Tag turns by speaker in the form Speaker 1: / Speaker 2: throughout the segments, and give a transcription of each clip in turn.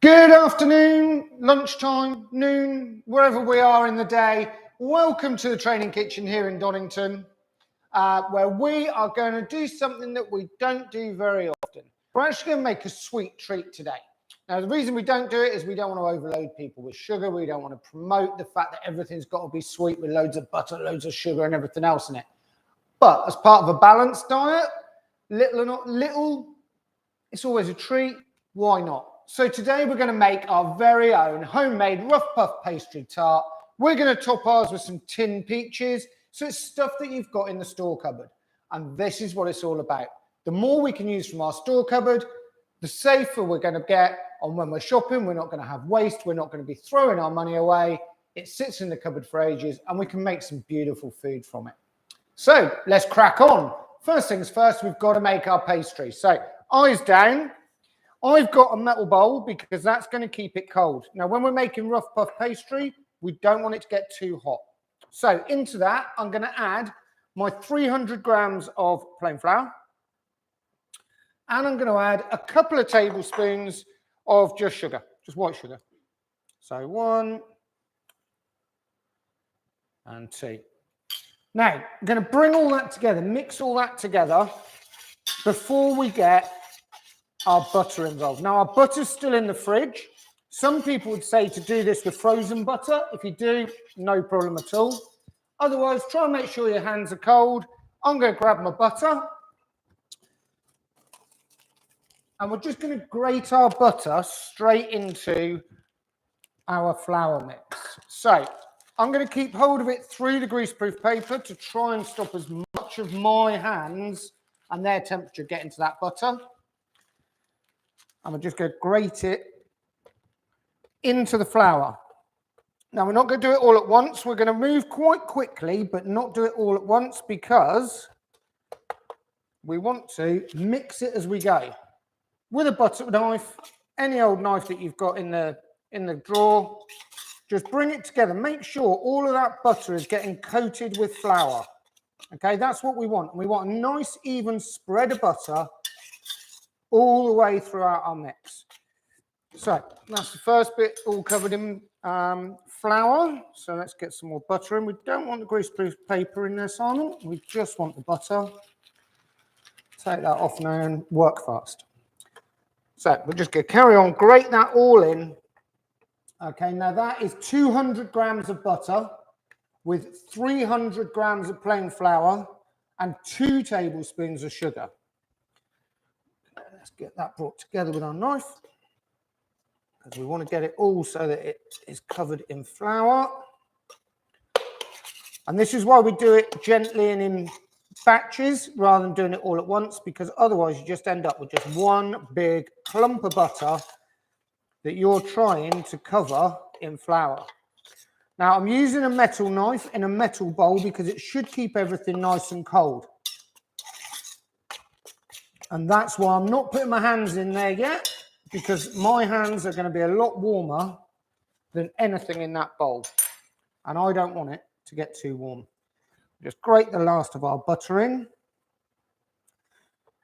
Speaker 1: Good afternoon, lunchtime, noon, wherever we are in the day. Welcome to the training kitchen here in Donington, where we are going to do something that we don't do very often. We're actually going to make a sweet treat today. Now, the reason we don't do it is we don't want to overload people with sugar. We don't want to promote the fact that everything's got to be sweet with loads of butter, loads of sugar and everything else in it. But as part of a balanced diet, little or not little, it's always a treat. Why not? So today we're going to make our very own homemade rough puff pastry tart. We're going to top ours with some tin peaches. So it's stuff that you've got in the store cupboard. And this is what it's all about. The more we can use from our store cupboard, the safer we're going to get on when we're shopping. We're not going to have waste. We're not going to be throwing our money away. It sits in the cupboard for ages and we can make some beautiful food from it. So let's crack on. First things first, we've got to make our pastry. So eyes down. I've got a metal bowl because that's going to keep it cold. Now, when we're making rough puff pastry, we don't want it to get too hot. So into that, I'm going to add my 300 grams of plain flour. And I'm going to add a couple of tablespoons of just sugar, just white sugar. So 1 and 2. Now, I'm going to bring all that together, mix all that together before we get our butter involved. Now, our butter's still in the fridge. Some people would say to do this with frozen butter. If you do, no problem at all. Otherwise, try and make sure your hands are cold. I'm going to grab my butter. And we're just going to grate our butter straight into our flour mix. So I'm going to keep hold of it through the greaseproof paper to try and stop as much of my hands and their temperature getting to that butter. And we're just going to grate it into the flour. Now, we're not going to do it all at once. We're going to move quite quickly, but not do it all at once because we want to mix it as we go. With a butter knife, any old knife that you've got in the drawer, just bring it together. Make sure all of that butter is getting coated with flour. Okay, that's what we want. We want a nice, even spread of butter all the way throughout our mix. So that's the first bit all covered in flour. So let's get some more butter in. We don't want the greaseproof paper in there, Simon. We just want the butter. Take that off now and work fast. So we're just going to carry on, grate that all in. Okay, now that is 200 grams of butter with 300 grams of plain flour and 2 tablespoons of sugar. Let's get that brought together with our knife because we want to get it all so that it is covered in flour. And this is why we do it gently and in batches rather than doing it all at once, because otherwise you just end up with just one big clump of butter that you're trying to cover in flour. Now, I'm using a metal knife in a metal bowl because it should keep everything nice and cold. And that's why I'm not putting my hands in there yet, because my hands are going to be a lot warmer than anything in that bowl. And I don't want it to get too warm. Just grate the last of our butter in.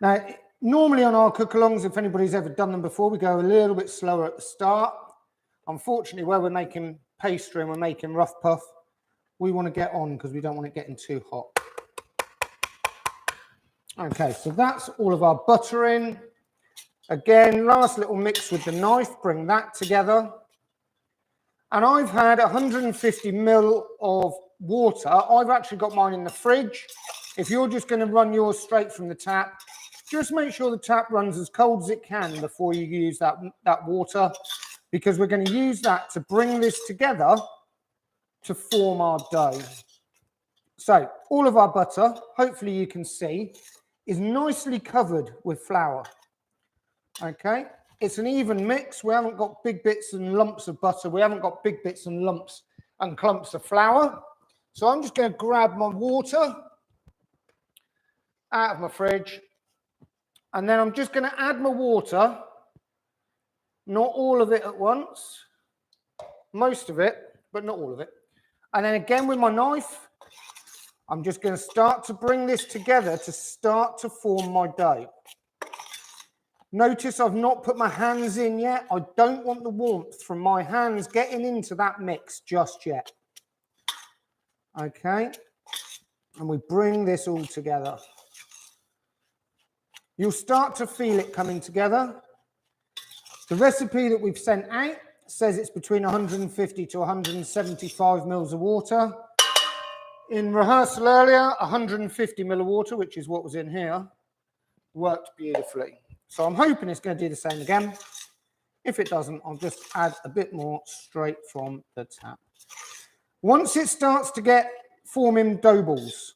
Speaker 1: Now, normally on our cook-alongs, if anybody's ever done them before, we go a little bit slower at the start. Unfortunately, where we're making pastry and we're making rough puff, we want to get on because we don't want it getting too hot. Okay, so that's all of our butter in. Again, last little mix with the knife, bring that together. And I've had 150 ml of water. I've actually got mine in the fridge. If you're just going to run yours straight from the tap, just make sure the tap runs as cold as it can before you use that water, because we're going to use that to bring this together to form our dough. So all of our butter, hopefully you can see, is nicely covered with flour. Okay, it's an even mix. We haven't got big bits and lumps of butter. We haven't got big bits and lumps and clumps of flour. So I'm just going to grab my water out of my fridge. And then I'm just going to add my water, not all of it at once, most of it, but not all of it. And then again with my knife, I'm just going to start to bring this together to start to form my dough. Notice I've not put my hands in yet. I don't want the warmth from my hands getting into that mix just yet. Okay, and we bring this all together. You'll start to feel it coming together. The recipe that we've sent out says it's between 150 to 175 mils of water. In rehearsal earlier, 150 mil of water, which is what was in here, worked beautifully. So I'm hoping it's going to do the same again. If it doesn't, I'll just add a bit more straight from the tap. Once it starts to get forming dough balls,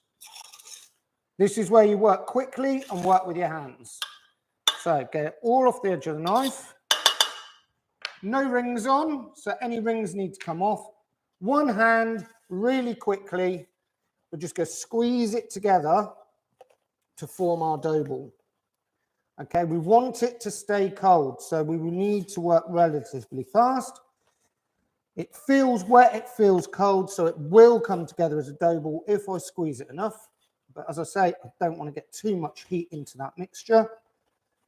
Speaker 1: this is where you work quickly and work with your hands. So get it all off the edge of the knife. No rings on, so any rings need to come off. One hand, really quickly, we're just going to squeeze it together to form our dough ball. Okay, we want it to stay cold, so we will need to work relatively fast. It feels wet, it feels cold, so it will come together as a dough ball if I squeeze it enough. But as I say, I don't want to get too much heat into that mixture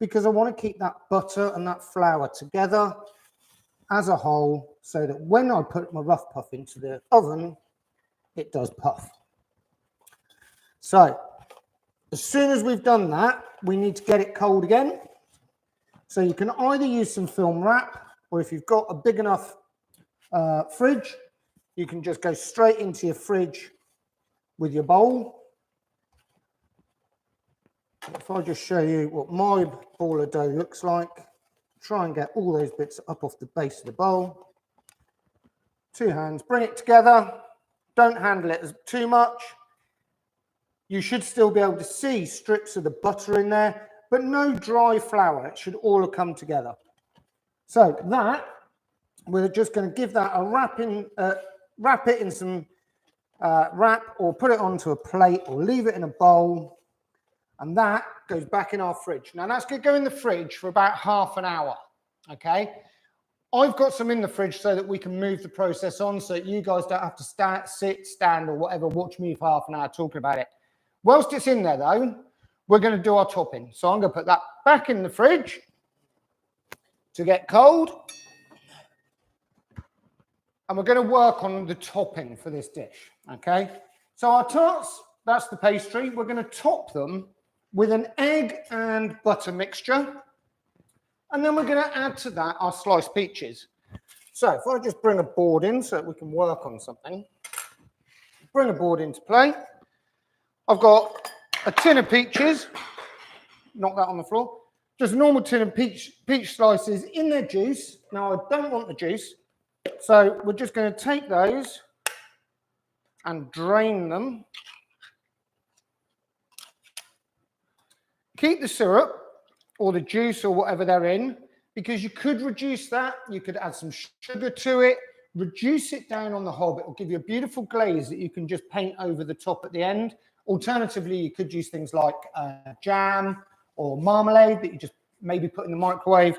Speaker 1: because I want to keep that butter and that flour together as a whole so that when I put my rough puff into the oven, it does puff. So as soon as we've done that, we need to get it cold again. So you can either use some film wrap, or if you've got a big enough fridge, you can just go straight into your fridge with your bowl. If I just show you what my ball of dough looks like, try and get all those bits up off the base of the bowl. Two hands, bring it together. Don't handle it as too much. You should still be able to see strips of the butter in there, but no dry flour. It should all have come together. So that, we're just going to give that a wrap it in some wrap, or put it onto a plate, or leave it in a bowl. And that goes back in our fridge. Now that's going to go in the fridge for about half an hour, okay? I've got some in the fridge so that we can move the process on so that you guys don't have to sit, stand, or whatever, watch me for half an hour talking about it. Whilst it's in there though, we're going to do our topping. So I'm going to put that back in the fridge to get cold. And we're going to work on the topping for this dish, okay? So our tarts, that's the pastry. We're going to top them with an egg and butter mixture. And then we're going to add to that our sliced peaches. So if I just bring a board in so that we can work on something. Bring a board into play. I've got a tin of peaches. Knock that on the floor. Just a normal tin of peach slices in their juice. Now I don't want the juice. So we're just going to take those and drain them. Keep the syrup or the juice or whatever they're in, because you could reduce that. You could add some sugar to it, reduce it down on the hob. It will give you a beautiful glaze that you can just paint over the top at the end. Alternatively, you could use things like jam or marmalade that you just maybe put in the microwave.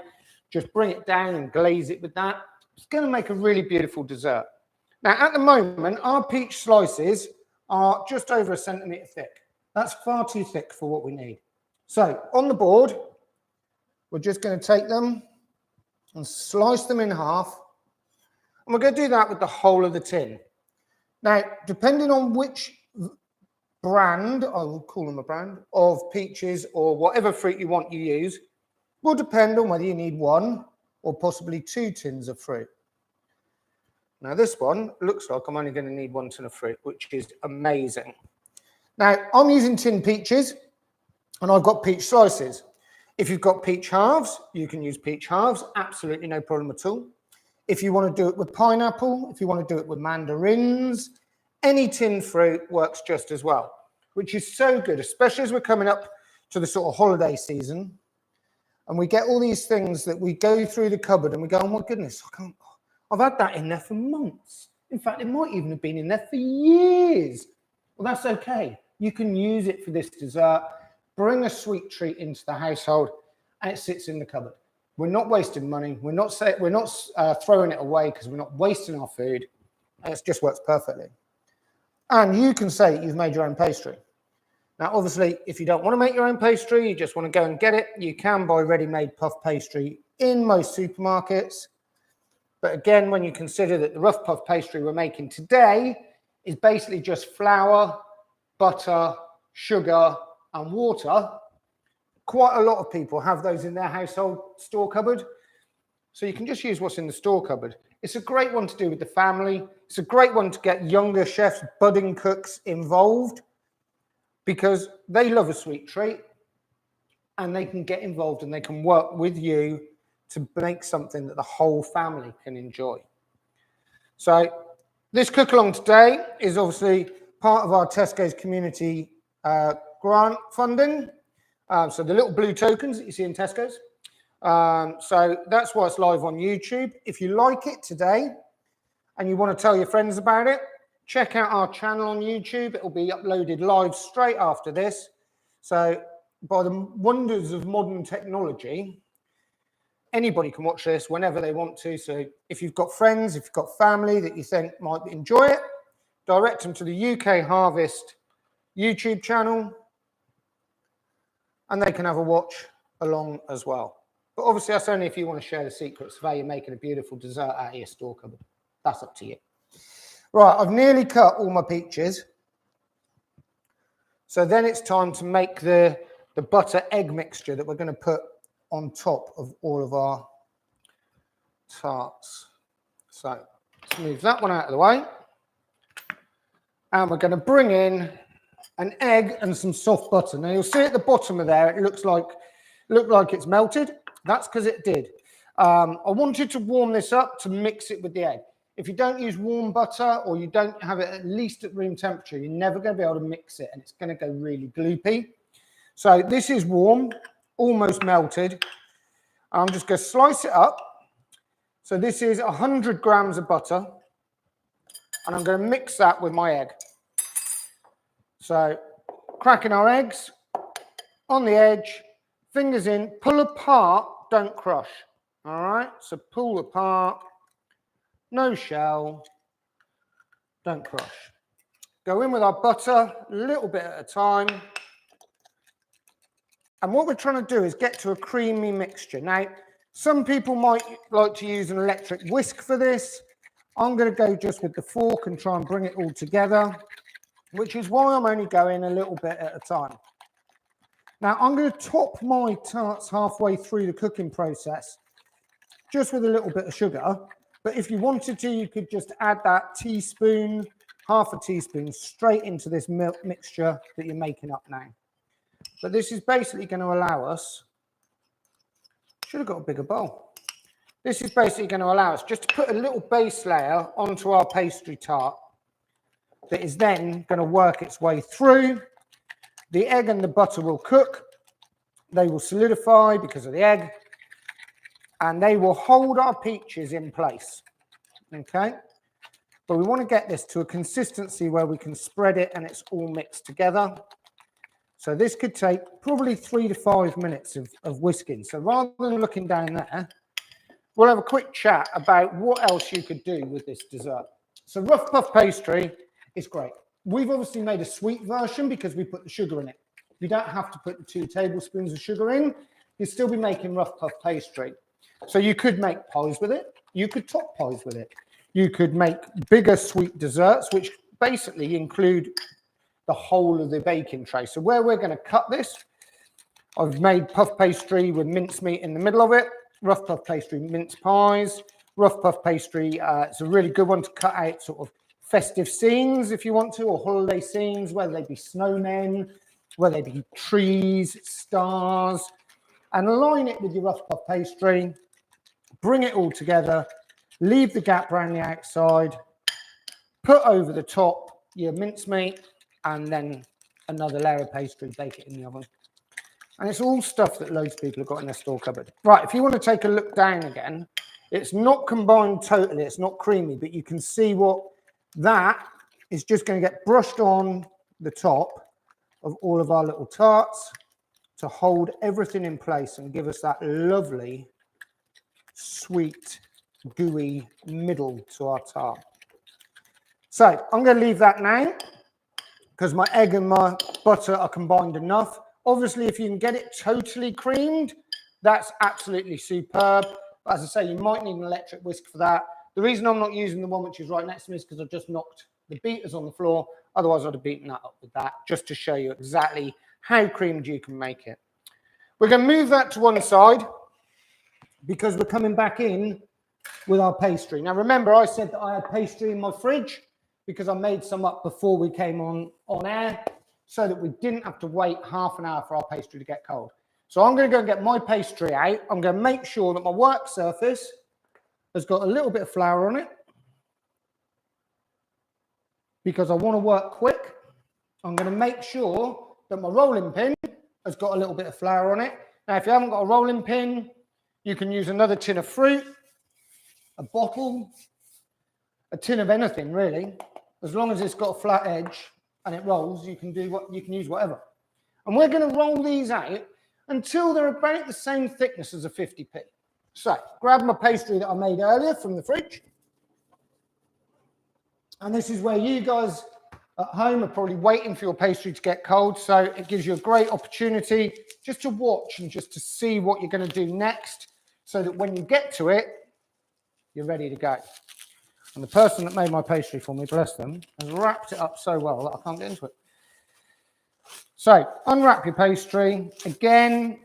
Speaker 1: Just bring it down and glaze it with that. It's going to make a really beautiful dessert. Now, at the moment, our peach slices are just over 1 centimetre thick. That's far too thick for what we need. So on the board, we're just going to take them and slice them in half. And we're going to do that with the whole of the tin. Now, depending on which brand, I will call them a brand, of peaches or whatever fruit you want you use, will depend on whether you need 1 or possibly 2 tins of fruit. Now this one looks like I'm only going to need 1 tin of fruit, which is amazing. Now I'm using tin peaches and I've got peach slices. If you've got peach halves, you can use peach halves, absolutely no problem at all. If you want to do it with pineapple, if you want to do it with mandarins, any tin fruit works just as well, which is so good, especially as we're coming up to the sort of holiday season. And we get all these things that we go through the cupboard and we go, oh my goodness, I've had that in there for months. In fact, it might even have been in there for years. Well, that's okay. You can use it for this dessert. Bring a sweet treat into the household and it sits in the cupboard. We're not wasting money. We're not throwing it away because we're not wasting our food. And it just works perfectly. And you can say you've made your own pastry. Now, obviously, if you don't want to make your own pastry, you just want to go and get it, you can buy ready-made puff pastry in most supermarkets. But again, when you consider that the rough puff pastry we're making today is basically just flour, butter, sugar, and water, quite a lot of people have those in their household store cupboard. So you can just use what's in the store cupboard. It's a great one to do with the family. It's a great one to get younger chefs, budding cooks involved, because they love a sweet treat and they can get involved and they can work with you to make something that the whole family can enjoy. So this cook along today is obviously part of our Tesco's community grant funding. So the little blue tokens that you see in Tesco's. So that's why it's live on YouTube. If you like it today and you want to tell your friends about it, check out our channel on YouTube. It will be uploaded live straight after this. So by the wonders of modern technology, anybody can watch this whenever they want to. So if you've got friends, if you've got family that you think might enjoy it, direct them to the UKHarvest YouTube channel and they can have a watch along as well. But obviously that's only if you want to share the secrets of how you're making a beautiful dessert out of your store cupboard. That's up to you. Right, I've nearly cut all my peaches. So then it's time to make the butter egg mixture that we're going to put on top of all of our tarts. So let's move that one out of the way. And we're going to bring in an egg and some soft butter. Now you'll see at the bottom of there, it looked like it's melted. That's because it did. I wanted to warm this up to mix it with the egg. If you don't use warm butter or you don't have it at least at room temperature, you're never going to be able to mix it and it's going to go really gloopy. So this is warm, almost melted. I'm just going to slice it up. So this is 100 grams of butter and I'm going to mix that with my egg. So cracking our eggs on the edge, fingers in, pull apart, don't crush. All right, so pull apart. No shell, don't crush. Go in with our butter, a little bit at a time. And what we're trying to do is get to a creamy mixture. Now, some people might like to use an electric whisk for this. I'm going to go just with the fork and try and bring it all together, which is why I'm only going a little bit at a time. Now, I'm going to top my tarts halfway through the cooking process, just with a little bit of sugar. But if you wanted to, you could just add that teaspoon, half a teaspoon, straight into this milk mixture that you're making up now. But this is basically going to allow us, should have got a bigger bowl. This is basically going to allow us just to put a little base layer onto our pastry tart that is then going to work its way through. The egg and the butter will cook. They will solidify because of the egg. And they will hold our peaches in place, okay? But we want to get this to a consistency where we can spread it and it's all mixed together. So this could take probably 3 to 5 minutes of whisking. So rather than looking down there, we'll have a quick chat about what else you could do with this dessert. So rough puff pastry is great. We've obviously made a sweet version because we put the sugar in it. You don't have to put the 2 tablespoons of sugar in. You'd still be making rough puff pastry. So you could make pies with it. You could top pies with it. You could make bigger sweet desserts, which basically include the whole of the baking tray. So where we're going to cut this, I've made puff pastry with mincemeat in the middle of it, rough puff pastry mince pies, rough puff pastry. It's a really good one to cut out sort of festive scenes if you want to, or holiday scenes, whether they be snowmen, whether they be trees, stars, and align it with your rough puff pastry. Bring it all together, leave the gap around the outside, put over the top your mincemeat, and then another layer of pastry, bake it in the oven. And it's all stuff that loads of people have got in their store cupboard. Right, if you want to take a look down again, it's not combined totally, it's not creamy, but you can see what that is just going to get brushed on the top of all of our little tarts to hold everything in place and give us that lovely, sweet, gooey middle to our tart. So I'm going to leave that now. because my egg and my butter are combined enough. Obviously, if you can get it totally creamed, that's absolutely superb. But as I say, you might need an electric whisk for that. The reason I'm not using the one which is right next to me is because I've just knocked the beaters on the floor. Otherwise, I'd have beaten that up with that, just to show you exactly how creamed you can make it. We're going to move that to one side because we're coming back in with our pastry. Now, remember, I said that I had pastry in my fridge because I made some up before we came on air so that we didn't have to wait half an hour for our pastry to get cold. So I'm going to go and get my pastry out. I'm going to make sure that my work surface has got a little bit of flour on it because I want to work quick. I'm going to make sure that my rolling pin has got a little bit of flour on it. Now, if you haven't got a rolling pin, you can use another tin of fruit, a bottle, a tin of anything really. As long as it's got a flat edge and it rolls, you can use whatever. And we're going to roll these out until they're about the same thickness as a 50p. So, grab my pastry that I made earlier from the fridge. And this is where you guys at home are probably waiting for your pastry to get cold. So it gives you a great opportunity just to watch and just to see what you're going to do next so that when you get to it, you're ready to go. And the person that made my pastry for me, bless them, has wrapped it up so well that I can't get into it. So unwrap your pastry. Again,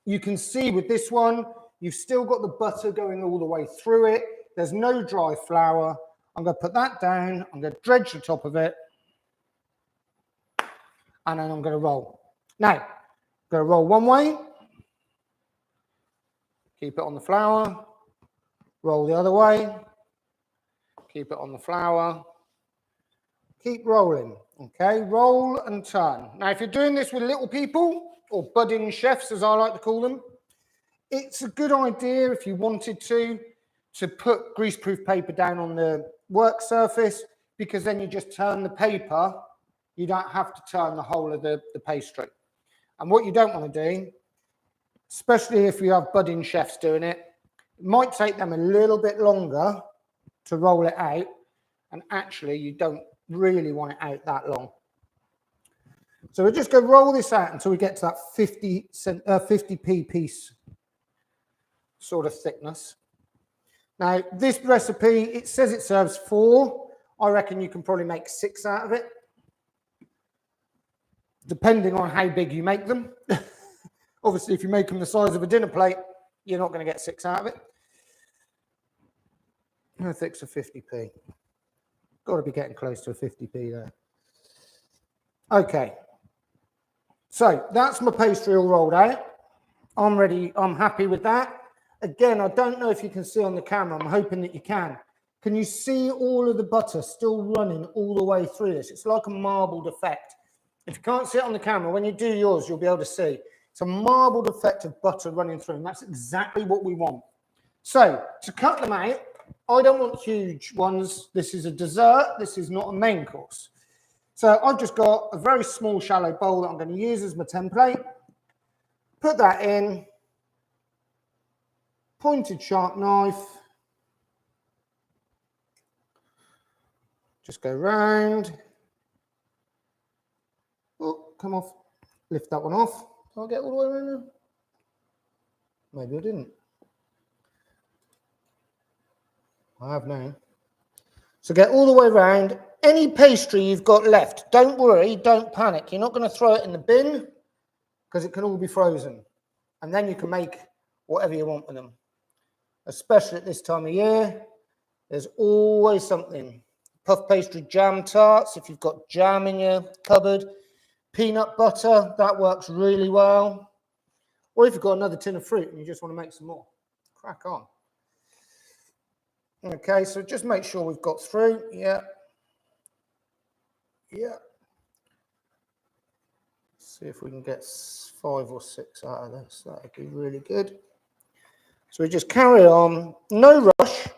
Speaker 1: you can see with this one, you've still got the butter going all the way through it. There's no dry flour. I'm going to put that down. I'm going to dredge the top of it. And then I'm going to roll. Now, I'm going to roll one way. Keep it on the flour. Roll the other way. Keep it on the flour. Keep rolling. Okay, roll and turn. Now, if you're doing this with little people, or budding chefs, as I like to call them, it's a good idea if you wanted to put greaseproof paper down on the work surface, because then you just turn the paper. You don't have to turn the whole of the pastry. And what you don't want to do, especially if you have budding chefs doing it, it might take them a little bit longer to roll it out, and actually you don't really want it out that long. So we're just going to roll this out until we get to that 50p piece sort of thickness. Now, this recipe, it says it serves 4. I reckon you can probably make 6 out of it, depending on how big you make them. Obviously, if you make them the size of a dinner plate, you're not going to get 6 out of it. How thick's a 50p? Got to be getting close to a 50p there. Okay. So that's my pastry all rolled out. I'm ready. I'm happy with that. Again, I don't know if you can see on the camera. I'm hoping that you can. Can you see all of the butter still running all the way through this? It's like a marbled effect. If you can't see it on the camera, when you do yours, you'll be able to see. It's a marbled effect of butter running through, and that's exactly what we want. So to cut them out, I don't want huge ones. This is a dessert. This is not a main course. So I've just got a very small, shallow bowl that I'm going to use as my template. Put that in. Pointed sharp knife. Just go round. Oh, come off. Lift that one off. Did I get all the way around there? Maybe I didn't. I have now. So get all the way around. Any pastry you've got left, don't worry, don't panic. You're not going to throw it in the bin because it can all be frozen. And then you can make whatever you want with them. Especially at this time of year, there's always something. Puff pastry jam tarts, if you've got jam in your cupboard. Peanut butter, that works really well. Or if you've got another tin of fruit and you just want to make some more, crack on. Okay, so just make sure we've got through. Yeah. Yeah. See if we can get 5 or 6 out of this. That would be really good. So we just carry on. No rush.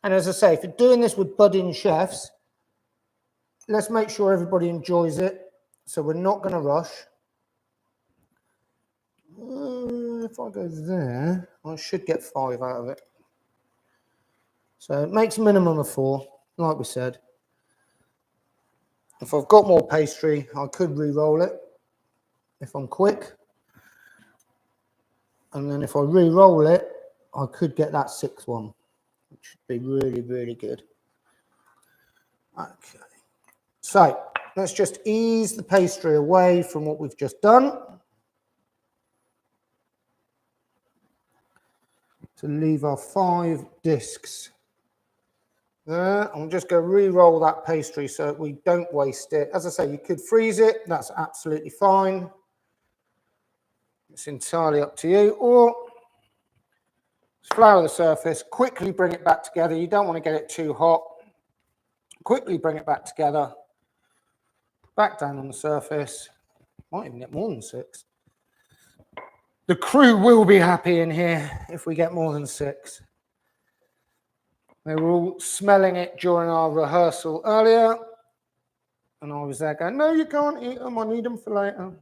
Speaker 1: And as I say, if you're doing this with budding chefs, let's make sure everybody enjoys it. So we're not going to rush. If I go there, I should get 5 out of it. So it makes a minimum of 4, like we said. If I've got more pastry, I could re-roll it if I'm quick. And then if I re-roll it, I could get that 6th one, which would be really, really good. Okay. So let's just ease the pastry away from what we've just done to leave our 5 discs there. I'm just going to re-roll that pastry so we don't waste it. As I say, you could freeze it. That's absolutely fine. It's entirely up to you. Or flour the surface, quickly bring it back together. You don't want to get it too hot. Quickly bring it back together. Back down on the surface. Might even get more than 6. The crew will be happy in here if we get more than 6. They were all smelling it during our rehearsal earlier. And I was there going, no, you can't eat them. I need them for later.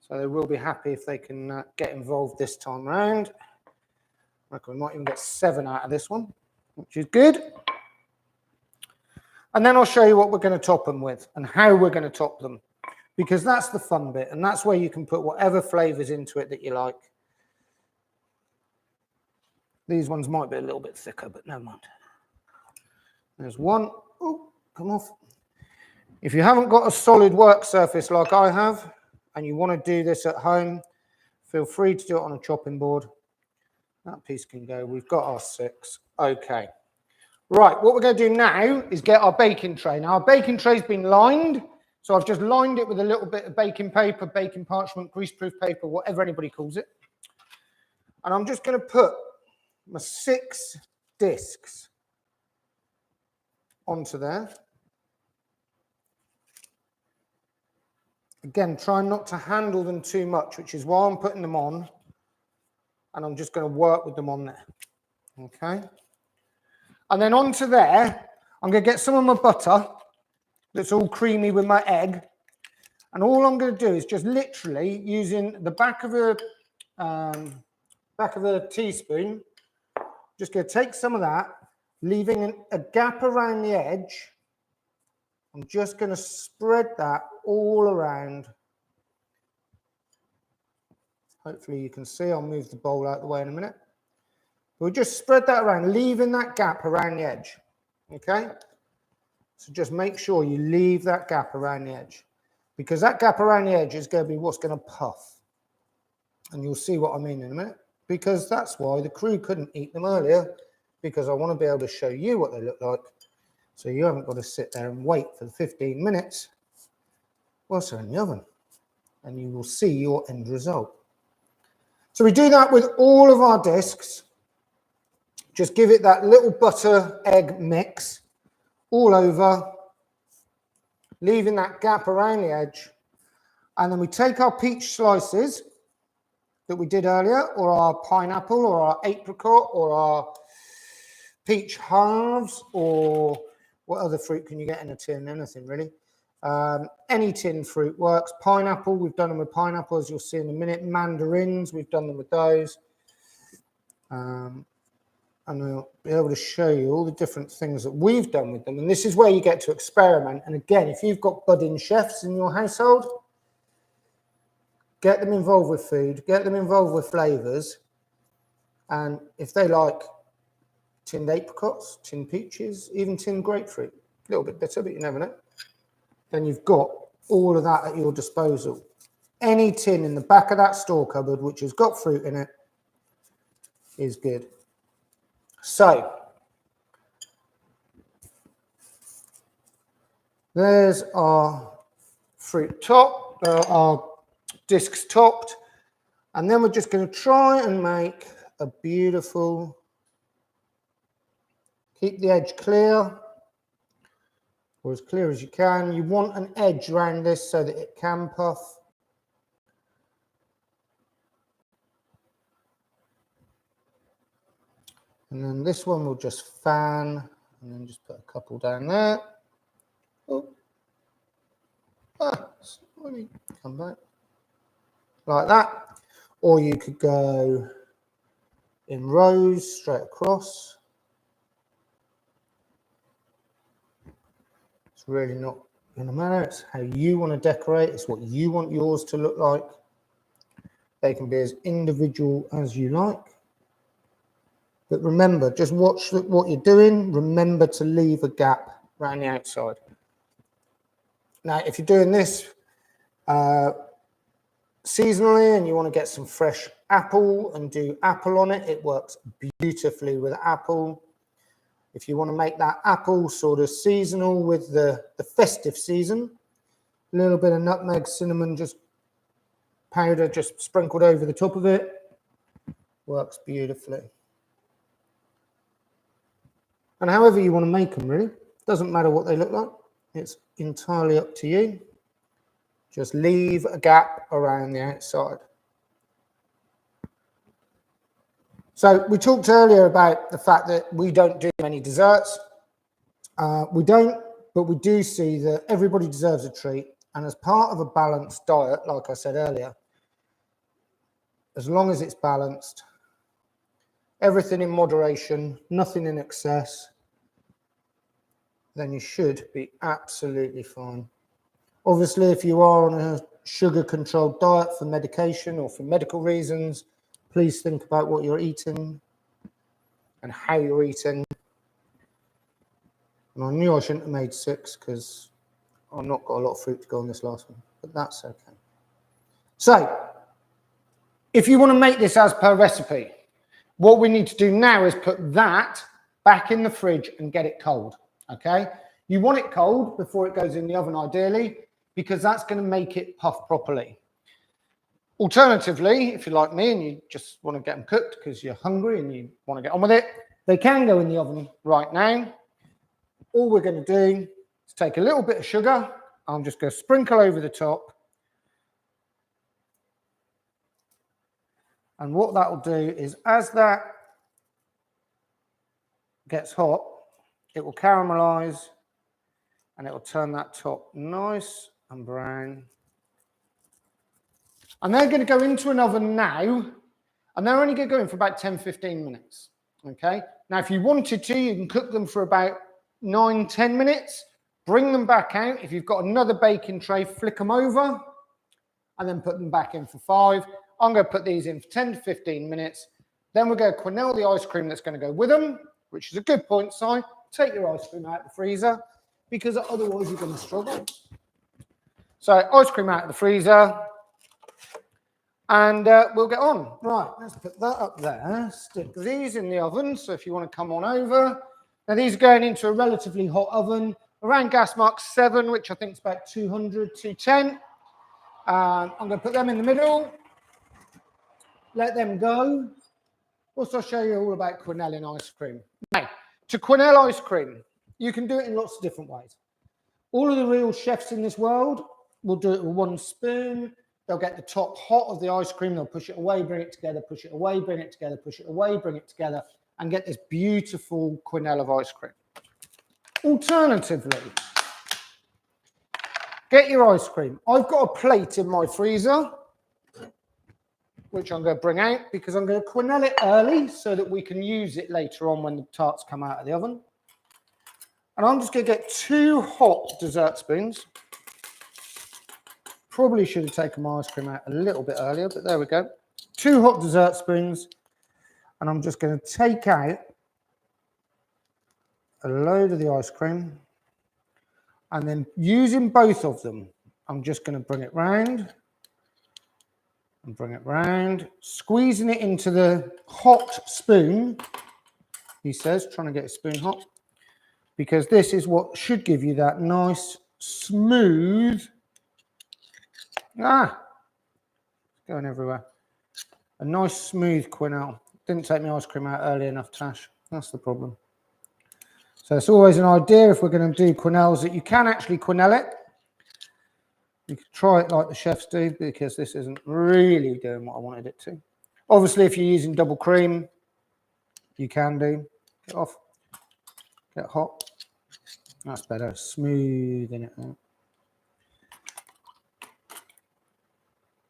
Speaker 1: So they will be happy if they can get involved this time around. I reckon we might even get 7 out of this one, which is good. And then I'll show you what we're going to top them with and how we're going to top them, because that's the fun bit, and that's where you can put whatever flavours into it that you like. These ones might be a little bit thicker, but never mind. There's one. Oh, come off. If you haven't got a solid work surface like I have, and you want to do this at home, feel free to do it on a chopping board. That piece can go. We've got our 6. Okay. Right, what we're going to do now is get our baking tray. Now, our baking tray's been lined, so I've just lined it with a little bit of baking paper, baking parchment, greaseproof paper, whatever anybody calls it. And I'm just going to put my 6 discs onto there. Again, try not to handle them too much, which is why I'm putting them on. And I'm just going to work with them on there. Okay. And then onto there, I'm going to get some of my butter that's all creamy with my egg. And all I'm going to do is just literally using the back of a teaspoon, just going to take some of that, leaving a gap around the edge. I'm just going to spread that all around. Hopefully you can see. I'll move the bowl out of the way in a minute. We'll just spread that around, leaving that gap around the edge. Okay? So just make sure you leave that gap around the edge, because that gap around the edge is going to be what's going to puff. And you'll see what I mean in a minute, because that's why the crew couldn't eat them earlier, because I want to be able to show you what they look like. So you haven't got to sit there and wait for the 15 minutes whilst they're in the oven. And you will see your end result. So we do that with all of our discs. Just give it that little butter egg mix all over, leaving that gap around the edge. And then we take our peach slices that we did earlier, or our pineapple, or our apricot, or our peach halves, or what other fruit can you get in a tin? Anything really. Any tin fruit works. Pineapple, we've done them with pineapple, as you'll see in a minute. Mandarins, we've done them with those. And I'll be able to show you all the different things that we've done with them. And this is where you get to experiment. And again, if you've got budding chefs in your household, get them involved with food, get them involved with flavours. And if they like tinned apricots, tinned peaches, even tinned grapefruit, a little bit bitter, but you never know, then you've got all of that at your disposal. Any tin in the back of that store cupboard which has got fruit in it is good. So, there's our fruit top, our discs topped, and then we're just going to try and make a beautiful, keep the edge clear, or as clear as you can. You want an edge around this so that it can puff. And then this one will just fan, and then just put a couple down there. Oh. Sorry. Come back. Like that. Or you could go in rows straight across. It's really not, Doesn't matter, it's how you want to decorate, it's what you want yours to look like. They can be as individual as you like. But remember, just watch what you're doing. Remember to leave a gap around the outside. Now, if you're doing this seasonally and you want to get some fresh apple and do apple on it, it works beautifully with apple. If you want to make that apple sort of seasonal with the festive season, a little bit of nutmeg, cinnamon, just powder, just sprinkled over the top of it, works beautifully. And however you want to make them, really, doesn't matter what they look like. It's entirely up to you. Just leave a gap around the outside. So we talked earlier about the fact that we don't do many desserts. We don't, but we do see that everybody deserves a treat. And as part of a balanced diet, like I said earlier, as long as it's balanced, everything in moderation, nothing in excess, then you should be absolutely fine. Obviously, if you are on a sugar-controlled diet for medication or for medical reasons, please think about what you're eating and how you're eating. And I knew I shouldn't have made 6 because I've not got a lot of fruit to go on this last one, but that's okay. So, if you want to make this as per recipe, what we need to do now is put that back in the fridge and get it cold, okay? You want it cold before it goes in the oven, ideally, because that's going to make it puff properly. Alternatively, if you're like me and you just want to get them cooked because you're hungry and you want to get on with it, they can go in the oven right now. All we're going to do is take a little bit of sugar. I'm just going to sprinkle over the top. And what that will do is as that gets hot, it will caramelize and it will turn that top nice and brown. And they're going to go into an oven now, and they're only going to go in for about 10-15 minutes, okay? Now, if you wanted to, you can cook them for about 9-10 minutes, bring them back out. If you've got another baking tray, flick them over, and then put them back in for 5. I'm going to put these in for 10-15 minutes. Then we're going to quenelle the ice cream that's going to go with them, which is a good point, Si. Take your ice cream out of the freezer, because otherwise you're going to struggle. So, ice cream out of the freezer. And we'll get on. Right, let's put that up there. Stick these in the oven. So if you want to come on over. Now these are going into a relatively hot oven, around gas mark 7, which I think is about 200, 210. I'm going to put them in the middle. Let them go. Also, I'll show you all about quenelling ice cream. Now, to quenelle ice cream, you can do it in lots of different ways. All of the real chefs in this world will do it with 1 spoon. They'll get the top hot of the ice cream, they'll push it away, bring it together, push it away, bring it together, push it away, bring it together, and get this beautiful quenelle of ice cream. Alternatively, get your ice cream. I've got a plate in my freezer, which I'm going to bring out because I'm going to quenelle it early so that we can use it later on when the tarts come out of the oven. And I'm just going to get 2 hot dessert spoons. Probably should have taken my ice cream out a little bit earlier, but there we go. 2 hot dessert spoons. And I'm just going to take out a load of the ice cream. And then using both of them, I'm just going to bring it round. And bring it round. Squeezing it into the hot spoon, he says, trying to get his spoon hot. Because this is what should give you that nice, smooth... it's going everywhere. A nice smooth quenelle. Didn't take my ice cream out early enough, Tash. That's the problem. So it's always an idea if we're going to do quenelles that you can actually quenelle it. You can try it like the chefs do because this isn't really doing what I wanted it to. Obviously, if you're using double cream, you can do. Get off. Get hot. That's better. Smoothing it out.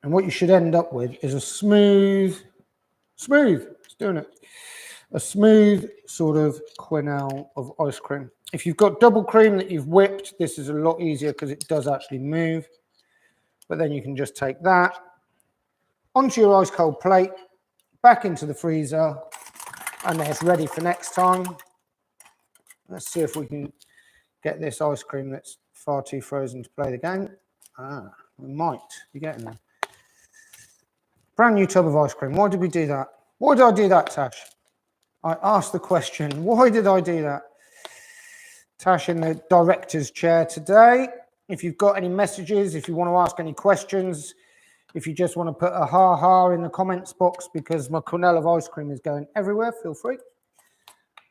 Speaker 1: And what you should end up with is a smooth, it's doing it. a smooth sort of quenelle of ice cream. If you've got double cream that you've whipped, this is a lot easier because it does actually move. But then you can just take that onto your ice cold plate, back into the freezer, and then it's ready for next time. Let's see if we can get this ice cream that's far too frozen to play the game. Ah, we might be getting there. Brand new tub of ice cream. Why did we do that? Why did I do that, Tash? I asked the question, why did I do that? Tash in the director's chair today. If you've got any messages, if you want to ask any questions, if you just want to put a ha-ha in the comments box because my quenelle of ice cream is going everywhere, feel free.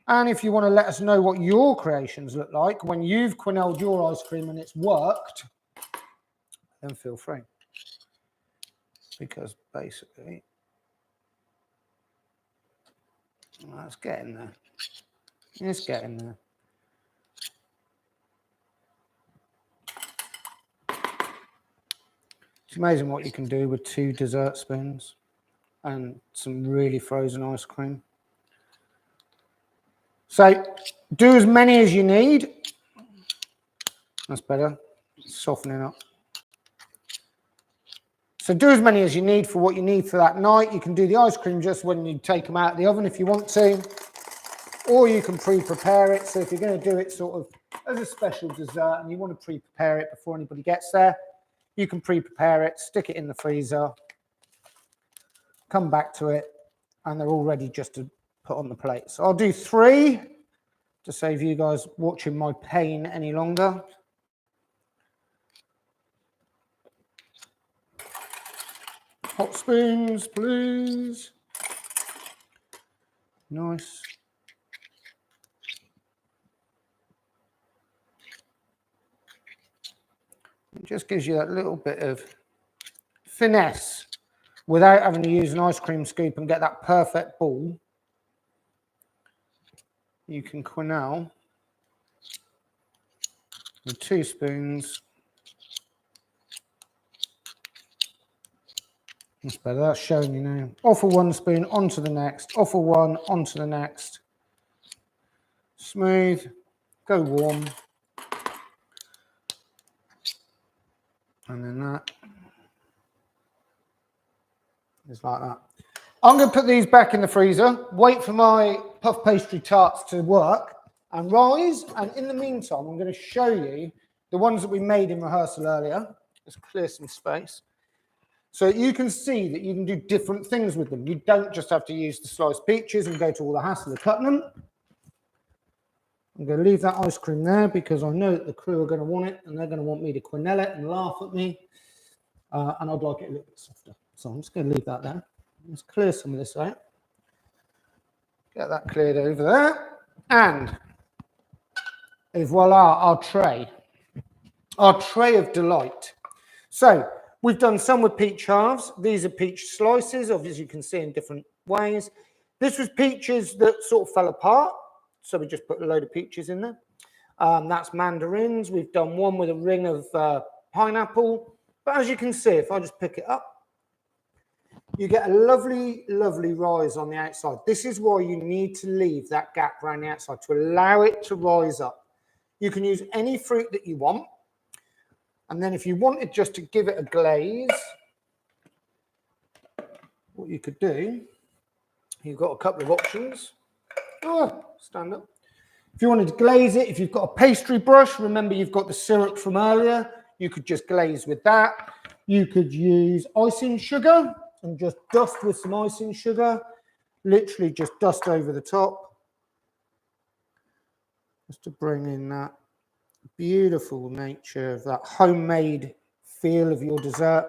Speaker 1: And if you want to let us know what your creations look like when you've quenelled your ice cream and it's worked, then feel free. Because basically, well, it's getting there. It's getting there. It's amazing what you can do with 2 dessert spoons and some really frozen ice cream. So do as many as you need. That's better. Softening up. So do as many as you need for what you need for that night. You can do the ice cream just when you take them out of the oven if you want to. Or you can pre-prepare it. So if you're going to do it sort of as a special dessert and you want to pre-prepare it before anybody gets there, you can pre-prepare it, stick it in the freezer, come back to it, and they're all ready just to put on the plate. So I'll do 3 to save you guys watching my pain any longer. Hot spoons, please. Nice. It just gives you that little bit of finesse without having to use an ice cream scoop and get that perfect ball. You can quenelle with 2 spoons. That's better, that's showing you now. Off of 1 spoon, onto the next, off of 1, onto the next. Smooth, go warm. And then that is like that. I'm going to put these back in the freezer, wait for my puff pastry tarts to work and rise. And in the meantime, I'm going to show you the ones that we made in rehearsal earlier. Let's clear some space. So you can see that you can do different things with them. You don't just have to use the sliced peaches and go to all the hassle of cutting them. I'm going to leave that ice cream there because I know that the crew are going to want it and they're going to want me to quenelle it and laugh at me. And I'd like it a little bit softer. So I'm just going to leave that there. Let's clear some of this out. Get that cleared over there. And voila, our tray of delight. So we've done some with peach halves. These are peach slices, obviously you can see in different ways. This was peaches that sort of fell apart. So we just put a load of peaches in there. That's mandarins. We've done one with a ring of pineapple. But as you can see, if I just pick it up, you get a lovely, lovely rise on the outside. This is why you need to leave that gap around the outside to allow it to rise up. You can use any fruit that you want. And then if you wanted just to give it a glaze, what you could do, you've got a couple of options. Oh, stand up. If you wanted to glaze it, if you've got a pastry brush, remember you've got the syrup from earlier, you could just glaze with that. You could use icing sugar and just dust with some icing sugar. Literally just dust over the top. Just to bring in that beautiful nature of that homemade feel of your dessert.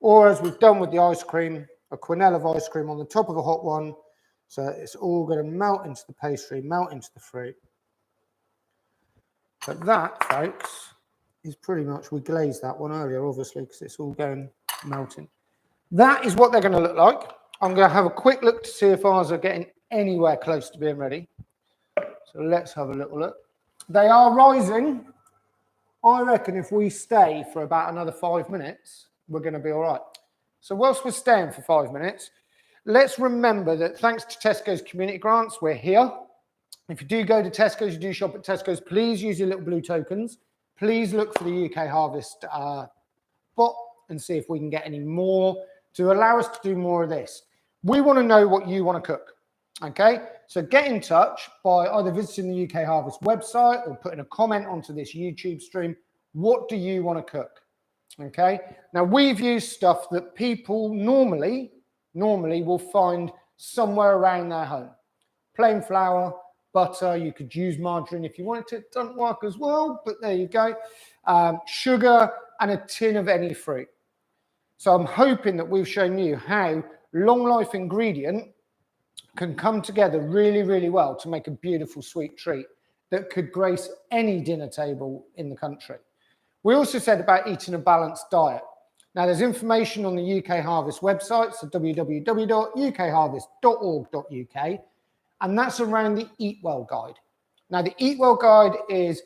Speaker 1: Or as we've done with the ice cream, a quenelle of ice cream on the top of a hot one. So it's all going to melt into the pastry, melt into the fruit. But that, folks, is pretty much, we glazed that one earlier, obviously, because it's all going melting. That is what they're going to look like. I'm going to have a quick look to see if ours are getting anywhere close to being ready. So let's have a little look. They are rising. I reckon if we stay for about another 5 minutes, we're going to be all right. So whilst we're staying for 5 minutes, Let's remember that thanks to Tesco's community grants, we're here. If you do go to Tesco's, you do shop at Tesco's, please use your little blue tokens. Please look for the UKHarvest bot and see if we can get any more to allow us to do more of this. We want to know what you want to cook. Okay, so get in touch by either visiting the UKHarvest website or putting a comment onto this YouTube stream. What do you want to cook? Okay, now we've used stuff that people normally will find somewhere around their home. Plain flour, butter, you could use margarine if you wanted to. It doesn't work as well, but there you go. Sugar and a tin of any fruit. So I'm hoping that we've shown you how long life ingredient can come together really, really well to make a beautiful sweet treat that could grace any dinner table in the country. We also said about eating a balanced diet. Now, there's information on the UKHarvest website, so www.ukharvest.org.uk, and that's around the Eat Well Guide. Now, the Eat Well Guide is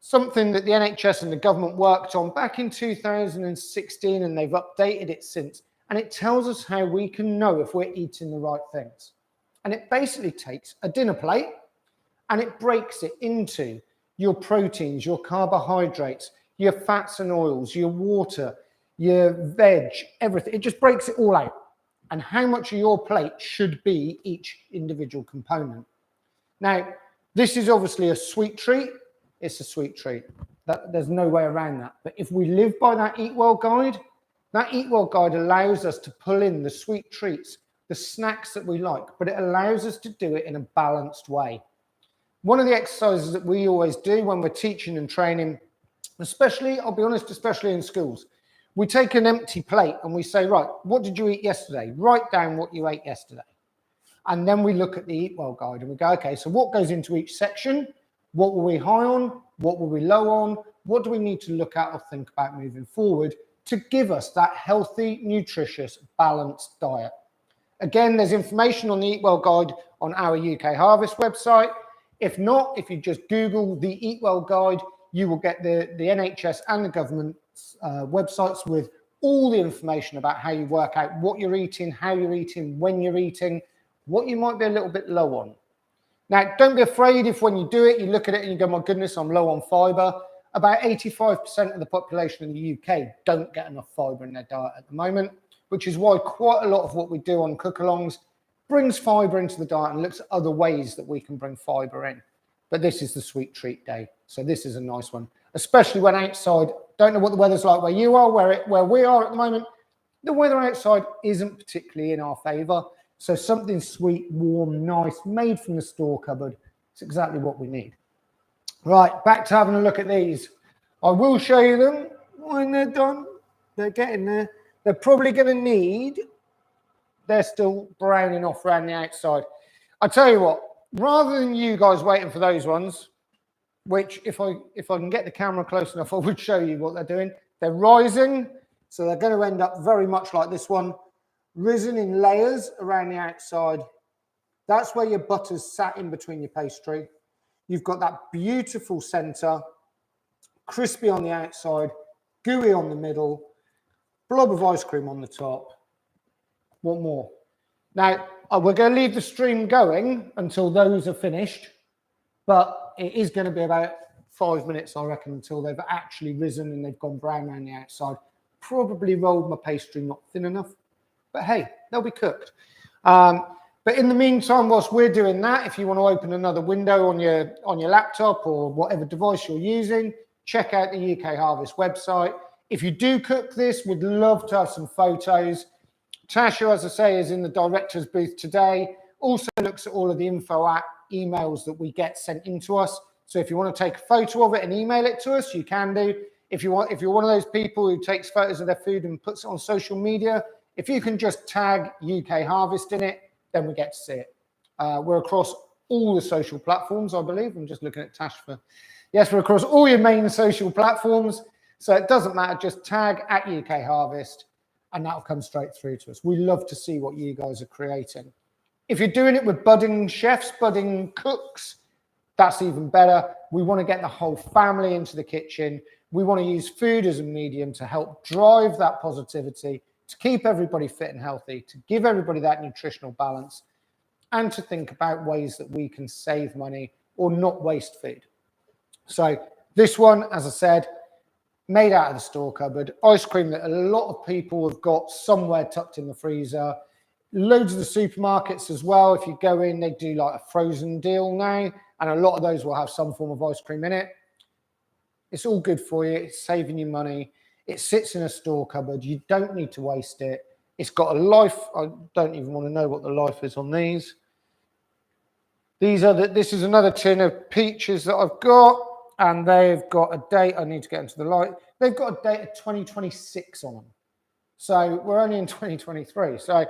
Speaker 1: something that the NHS and the government worked on back in 2016, and they've updated it since. And it tells us how we can know if we're eating the right things. And it basically takes a dinner plate and it breaks it into your proteins, your carbohydrates, your fats and oils, your water, your veg, everything. It just breaks it all out. And how much of your plate should be each individual component. Now, this is obviously a sweet treat. It's a sweet treat. There's no way around that. But if we live by that Eat Well Guide, that Eat Well Guide allows us to pull in the sweet treats, the snacks that we like, but it allows us to do it in a balanced way. One of the exercises that we always do when we're teaching and training, especially, I'll be honest, especially in schools, we take an empty plate and we say, right, what did you eat yesterday? Write down what you ate yesterday. And then we look at the Eat Well Guide and we go, okay, so what goes into each section? What were we high on? What were we low on? What do we need to look at or think about moving forward to give us that healthy, nutritious, balanced diet? Again, there's information on the Eat Well Guide on our UKHarvest website. If not, if you just Google the Eat Well Guide, you will get the NHS and the government websites with all the information about how you work out what you're eating, how you're eating, when you're eating, what you might be a little bit low on. Now, don't be afraid if when you do it, you look at it and you go, my goodness, I'm low on fibre. About 85% of the population in the UK don't get enough fibre in their diet at the moment, which is why quite a lot of what we do on cook-alongs brings fibre into the diet and looks at other ways that we can bring fibre in. But this is the sweet treat day, so this is a nice one, especially when outside. Don't know what the weather's like where you are, where we are at the moment. The weather outside isn't particularly in our favour, so something sweet, warm, nice, made from the store cupboard, it's exactly what we need. Right, back to having a look at these. I will show you them when they're done. They're getting there. They're probably going to need, they're still browning off around the outside. I tell you what, rather than you guys waiting for those ones, which if I can get the camera close enough, I would show you what they're doing. They're rising, so they're going to end up very much like this one, risen in layers around the outside. That's where your butter's sat in between your pastry. You've got that beautiful center, crispy on the outside, gooey on the middle, blob of ice cream on the top. What more? Now, we're going to leave the stream going until those are finished, but it is going to be about 5 minutes, I reckon, until they've actually risen and they've gone brown around the outside. Probably rolled my pastry not thin enough, but hey, they'll be cooked. But in the meantime, whilst we're doing that, if you want to open another window on your laptop or whatever device you're using, check out the UKHarvest website. If you do cook this, we'd love to have some photos. Tasha, as I say, is in the director's booth today. Also looks at all of the info at emails that we get sent into us. So if you want to take a photo of it and email it to us, you can do. If you're one of those people who takes photos of their food and puts it on social media, if you can just tag UKHarvest in it, then we get to see it. We're across all the social platforms, I believe. I'm just looking at Tash for, yes, we're across all your main social platforms. So it doesn't matter, just tag at UKHarvest and that'll come straight through to us. We love to see what you guys are creating. If you're doing it with budding chefs, budding cooks, that's even better. We want to get the whole family into the kitchen. We want to use food as a medium to help drive that positivity, to keep everybody fit and healthy, to give everybody that nutritional balance, and to think about ways that we can save money or not waste food. So this one, as I said, made out of the store cupboard, ice cream that a lot of people have got somewhere tucked in the freezer. Loads of the supermarkets as well, if you go in, they do like a frozen deal now, and a lot of those will have some form of ice cream in it. It's all good for you. It's saving you money. It sits in a store cupboard. You don't need to waste it. It's got a life. I don't even want to know what the life is on these. This is another tin of peaches that I've got, and they've got a date. I need to get into the light. They've got a date of 2026 on them. So we're only in 2023. So,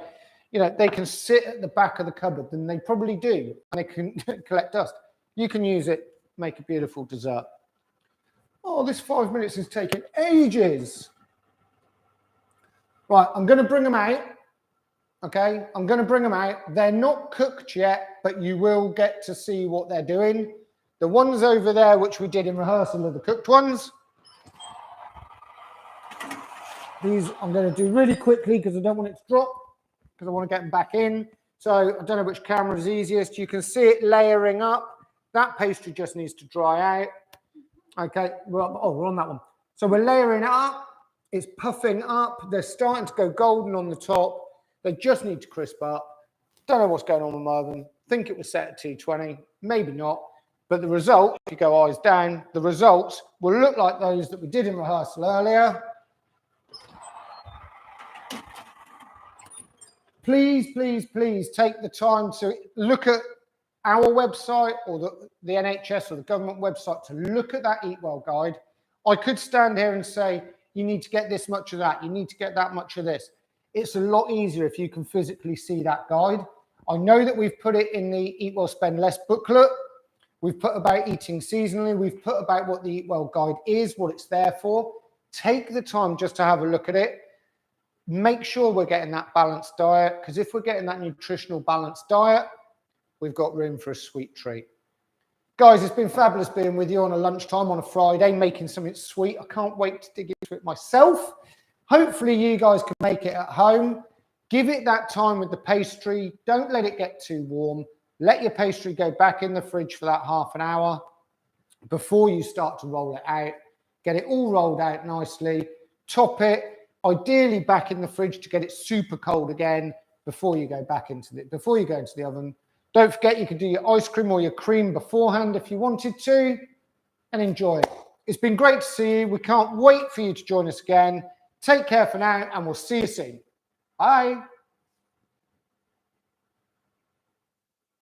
Speaker 1: you know, they can sit at the back of the cupboard, and they probably do, and they can collect dust. You can use it, make a beautiful dessert. Oh, this 5 minutes is taking ages. Right, I'm going to bring them out. Okay, I'm going to bring them out. They're not cooked yet, but you will get to see what they're doing. The ones over there, which we did in rehearsal, are the cooked ones. These I'm going to do really quickly because I don't want it to drop, because I want to get them back in. So I don't know which camera is easiest. You can see it layering up. That pastry just needs to dry out. Okay, we're on that one. So we're layering it up. It's puffing up. They're starting to go golden on the top. They just need to crisp up. Don't know what's going on with my oven. Think it was set at 220. Maybe not. But the result, if you go eyes down, the results will look like those that we did in rehearsal earlier. Please, please, please take the time to look at our website or the NHS or the government website to look at that Eat Well guide. I could stand here and say, you need to get this much of that. You need to get that much of this. It's a lot easier if you can physically see that guide. I know that we've put it in the Eat Well Spend Less booklet. We've put about eating seasonally. We've put about what the Eat Well guide is, what it's there for. Take the time just to have a look at it. Make sure we're getting that balanced diet, because if we're getting that nutritional balanced diet, we've got room for a sweet treat. Guys, it's been fabulous being with you on a lunchtime on a Friday, making something sweet. I can't wait to dig into it myself. Hopefully you guys can make it at home. Give it that time with the pastry. Don't let it get too warm. Let your pastry go back in the fridge for that half an hour before you start to roll it out. Get it all rolled out nicely. Top it, ideally back in the fridge to get it super cold again before you go into the oven. Don't forget you can do your ice cream or your cream beforehand if you wanted to, and enjoy it. It's been great to see you. We can't wait for you to join us again. Take care for now, and we'll see you soon. Bye.